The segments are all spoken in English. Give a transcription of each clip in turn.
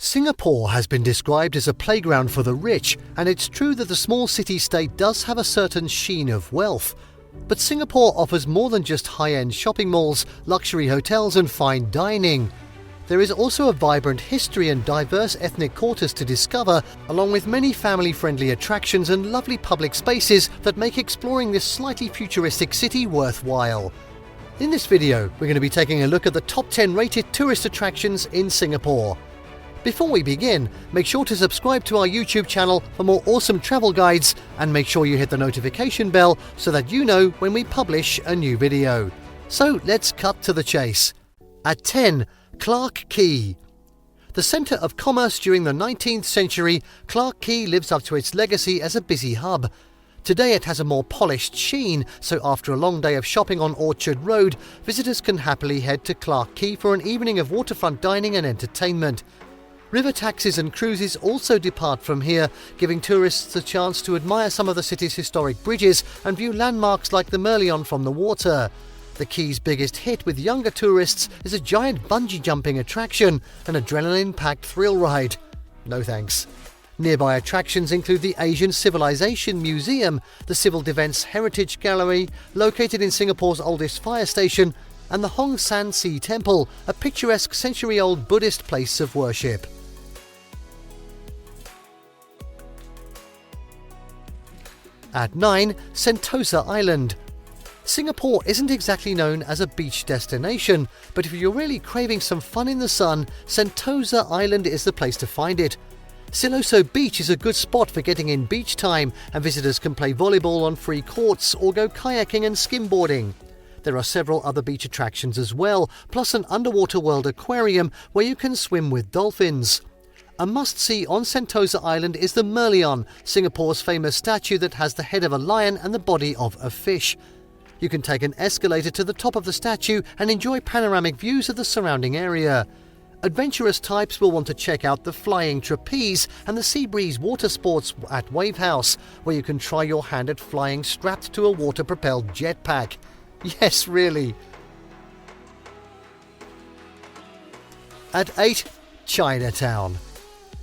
Singapore has been described as a playground for the rich, and it's true that the small city-state does have a certain sheen of wealth. But Singapore offers more than just high-end shopping malls, luxury hotels and fine dining. There is also a vibrant history and diverse ethnic quarters to discover, along with many family-friendly attractions and lovely public spaces that make exploring this slightly futuristic city worthwhile. In this video, we're going to be taking a look at the top 10 rated tourist attractions in Singapore. Before we begin, make sure to subscribe to our YouTube channel for more awesome travel guides, and make sure you hit the notification bell so that you know when we publish a new video. So let's cut to the chase. At 10, Clarke Quay. The centre of commerce during the 19th century, Clarke Quay lives up to its legacy as a busy hub. Today it has a more polished sheen, so after a long day of shopping on Orchard Road, visitors can happily head to Clarke Quay for an evening of waterfront dining and entertainment. River taxis and cruises also depart from here, giving tourists a chance to admire some of the city's historic bridges and view landmarks like the Merlion from the water. The quay's biggest hit with younger tourists is a giant bungee jumping attraction, an adrenaline-packed thrill ride. No thanks. Nearby attractions include the Asian Civilization Museum, the Civil Defence Heritage Gallery, located in Singapore's oldest fire station, and the Hong San Si Temple, a picturesque century-old Buddhist place of worship. At 9, Sentosa Island. Singapore isn't exactly known as a beach destination, but if you're really craving some fun in the sun, Sentosa Island is the place to find it. Siloso Beach is a good spot for getting in beach time, and visitors can play volleyball on free courts or go kayaking and skimboarding. There are several other beach attractions as well, plus an underwater world aquarium where you can swim with dolphins. A must-see on Sentosa Island is the Merlion, Singapore's famous statue that has the head of a lion and the body of a fish. You can take an escalator to the top of the statue and enjoy panoramic views of the surrounding area. Adventurous types will want to check out the flying trapeze and the sea breeze water sports at Wave House, where you can try your hand at flying strapped to a water-propelled jetpack. Yes, really. At 8, Chinatown.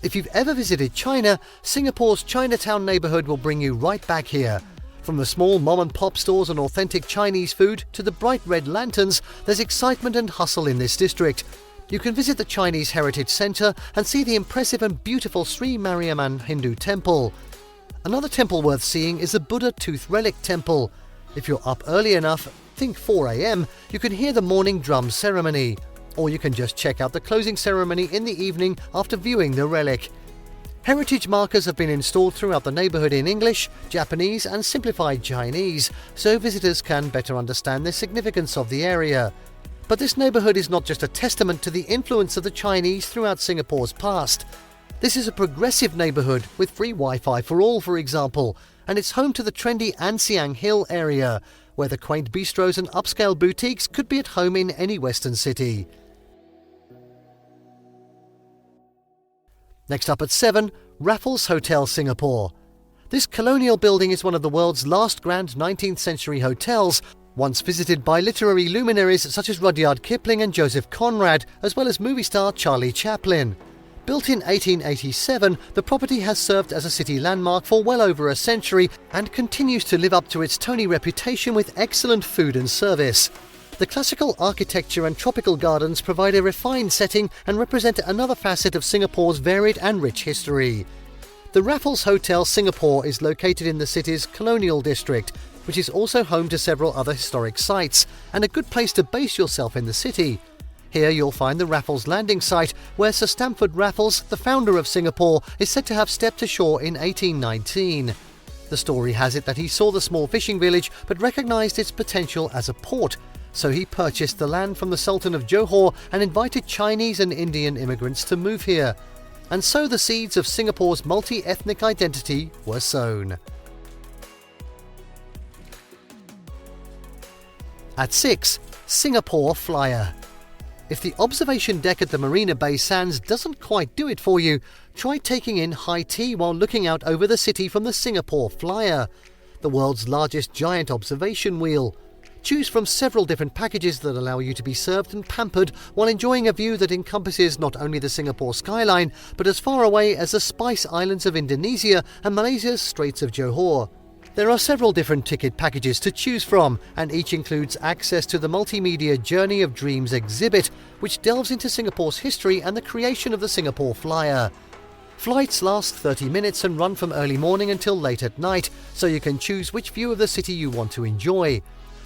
If you've ever visited China, Singapore's Chinatown neighbourhood will bring you right back here. From the small mom-and-pop stores and authentic Chinese food to the bright red lanterns, there's excitement and hustle in this district. You can visit the Chinese Heritage Centre and see the impressive and beautiful Sri Mariamman Hindu Temple. Another temple worth seeing is the Buddha Tooth Relic Temple. If you're up early enough, think 4 a.m, you can hear the morning drum ceremony. Or you can just check out the closing ceremony in the evening after viewing the relic. Heritage markers have been installed throughout the neighbourhood in English, Japanese and simplified Chinese, so visitors can better understand the significance of the area. But this neighbourhood is not just a testament to the influence of the Chinese throughout Singapore's past. This is a progressive neighbourhood with free Wi-Fi for all, for example, and it's home to the trendy An Siang Hill area, where the quaint bistros and upscale boutiques could be at home in any Western city. Next up at 7, Raffles Hotel Singapore. This colonial building is one of the world's last grand 19th century hotels, once visited by literary luminaries such as Rudyard Kipling and Joseph Conrad, as well as movie star Charlie Chaplin. Built in 1887, the property has served as a city landmark for well over a century and continues to live up to its Tony reputation with excellent food and service. The classical architecture and tropical gardens provide a refined setting and represent another facet of Singapore's varied and rich history. The Raffles Hotel Singapore is located in the city's colonial district, which is also home to several other historic sites, and a good place to base yourself in the city. Here you'll find the Raffles landing site, where Sir Stamford Raffles, the founder of Singapore, is said to have stepped ashore in 1819. The story has it that he saw the small fishing village but recognised its potential as a port, so he purchased the land from the Sultan of Johor and invited Chinese and Indian immigrants to move here. And so the seeds of Singapore's multi-ethnic identity were sown. At 6, Singapore Flyer. If the observation deck at the Marina Bay Sands doesn't quite do it for you, try taking in high tea while looking out over the city from the Singapore Flyer, the world's largest giant observation wheel. Choose from several different packages that allow you to be served and pampered while enjoying a view that encompasses not only the Singapore skyline, but as far away as the Spice Islands of Indonesia and Malaysia's Straits of Johor. There are several different ticket packages to choose from, and each includes access to the multimedia Journey of Dreams exhibit, which delves into Singapore's history and the creation of the Singapore Flyer. Flights last 30 minutes and run from early morning until late at night, so you can choose which view of the city you want to enjoy.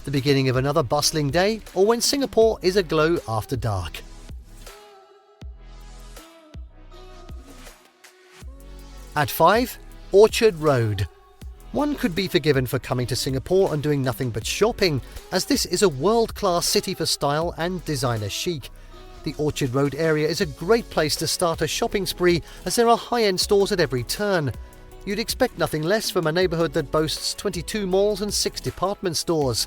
The beginning of another bustling day, or when Singapore is aglow after dark. At 5. Orchard Road. One could be forgiven for coming to Singapore and doing nothing but shopping, as this is a world-class city for style and designer chic. The Orchard Road area is a great place to start a shopping spree, as there are high-end stores at every turn. You'd expect nothing less from a neighbourhood that boasts 22 malls and 6 department stores.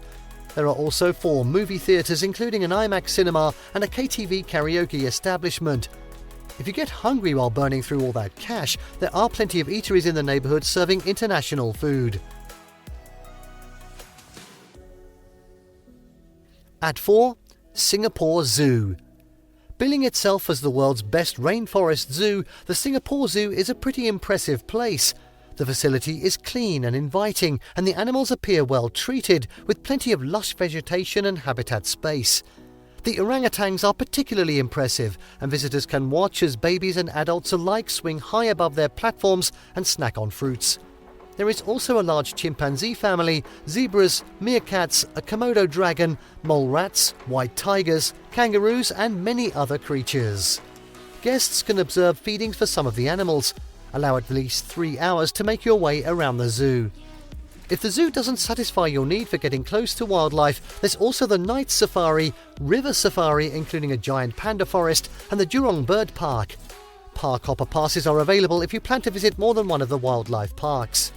There are also 4 movie theatres, including an IMAX cinema and a KTV karaoke establishment. If you get hungry while burning through all that cash, there are plenty of eateries in the neighbourhood serving international food. At 4. Singapore Zoo. Billing itself as the world's best rainforest zoo, the Singapore Zoo is a pretty impressive place. The facility is clean and inviting, and the animals appear well treated, with plenty of lush vegetation and habitat space. The orangutans are particularly impressive, and visitors can watch as babies and adults alike swing high above their platforms and snack on fruits. There is also a large chimpanzee family, zebras, meerkats, a Komodo dragon, mole rats, white tigers, kangaroos, and many other creatures. Guests can observe feedings for some of the animals. Allow at least 3 hours to make your way around the zoo. If the zoo doesn't satisfy your need for getting close to wildlife, there's also the night safari, river safari including a giant panda forest, and the Jurong Bird Park. Park hopper passes are available if you plan to visit more than one of the wildlife parks.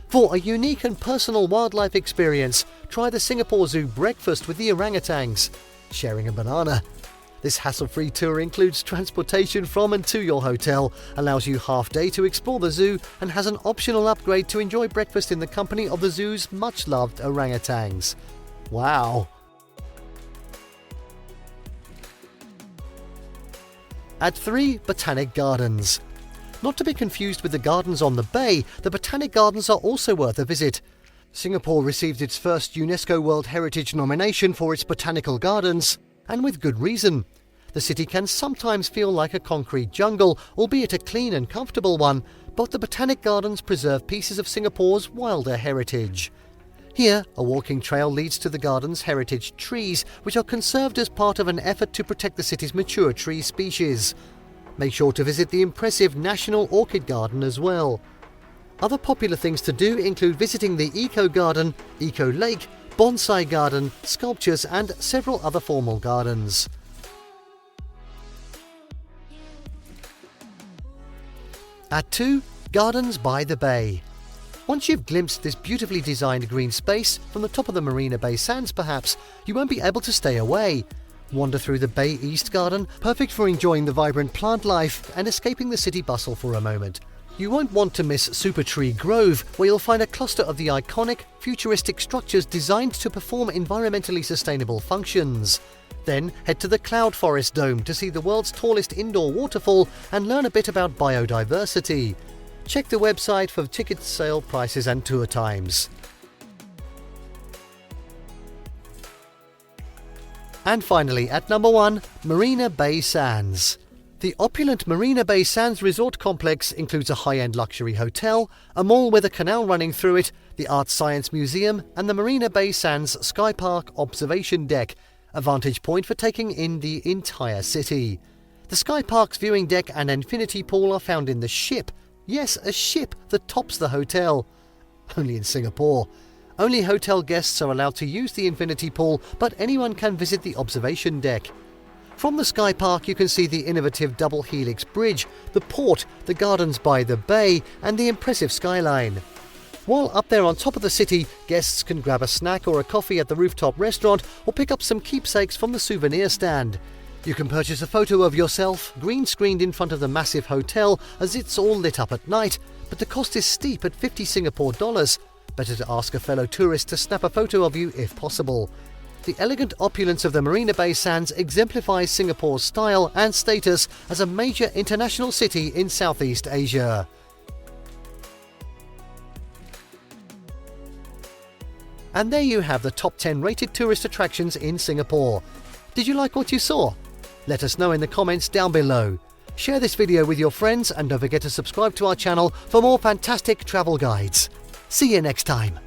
For a unique and personal wildlife experience, try the Singapore Zoo breakfast with the orangutans, sharing a banana. This hassle-free tour includes transportation from and to your hotel, allows you half day to explore the zoo, and has an optional upgrade to enjoy breakfast in the company of the zoo's much-loved orangutans. Wow! At 3. Botanic Gardens. Not to be confused with the gardens on the bay, the Botanic Gardens are also worth a visit. Singapore received its first UNESCO World Heritage nomination for its botanical gardens, and with good reason. The city can sometimes feel like a concrete jungle, albeit a clean and comfortable one, but the Botanic Gardens preserve pieces of Singapore's wilder heritage. Here, a walking trail leads to the garden's heritage trees, which are conserved as part of an effort to protect the city's mature tree species. Make sure to visit the impressive National Orchid Garden as well. Other popular things to do include visiting the Eco Garden, Eco Lake, Bonsai Garden, sculptures, and several other formal gardens. At 2. Gardens by the Bay. Once you've glimpsed this beautifully designed green space, from the top of the Marina Bay Sands perhaps, you won't be able to stay away. Wander through the Bay East Garden, perfect for enjoying the vibrant plant life and escaping the city bustle for a moment. You won't want to miss Super Tree Grove, where you'll find a cluster of the iconic, futuristic structures designed to perform environmentally sustainable functions. Then head to the Cloud Forest Dome to see the world's tallest indoor waterfall and learn a bit about biodiversity. Check the website for ticket sale prices and tour times. And finally, at number 1, Marina Bay Sands. The opulent Marina Bay Sands resort complex includes a high-end luxury hotel, a mall with a canal running through it, the Art Science Museum, and the Marina Bay Sands Sky Park observation deck, a vantage point for taking in the entire city. The Sky Park's viewing deck and infinity pool are found in the ship. Yes, a ship that tops the hotel. Only in Singapore. Only hotel guests are allowed to use the infinity pool, but anyone can visit the observation deck. From the Sky Park you can see the innovative double helix bridge, the port, the gardens by the bay, and the impressive skyline. While up there on top of the city, guests can grab a snack or a coffee at the rooftop restaurant or pick up some keepsakes from the souvenir stand. You can purchase a photo of yourself, green-screened in front of the massive hotel as it's all lit up at night, but the cost is steep at 50 Singapore dollars. Better to ask a fellow tourist to snap a photo of you if possible. The elegant opulence of the Marina Bay Sands exemplifies Singapore's style and status as a major international city in Southeast Asia. And there you have the top 10 rated tourist attractions in Singapore. Did you like what you saw? Let us know in the comments down below. Share this video with your friends and don't forget to subscribe to our channel for more fantastic travel guides. See you next time.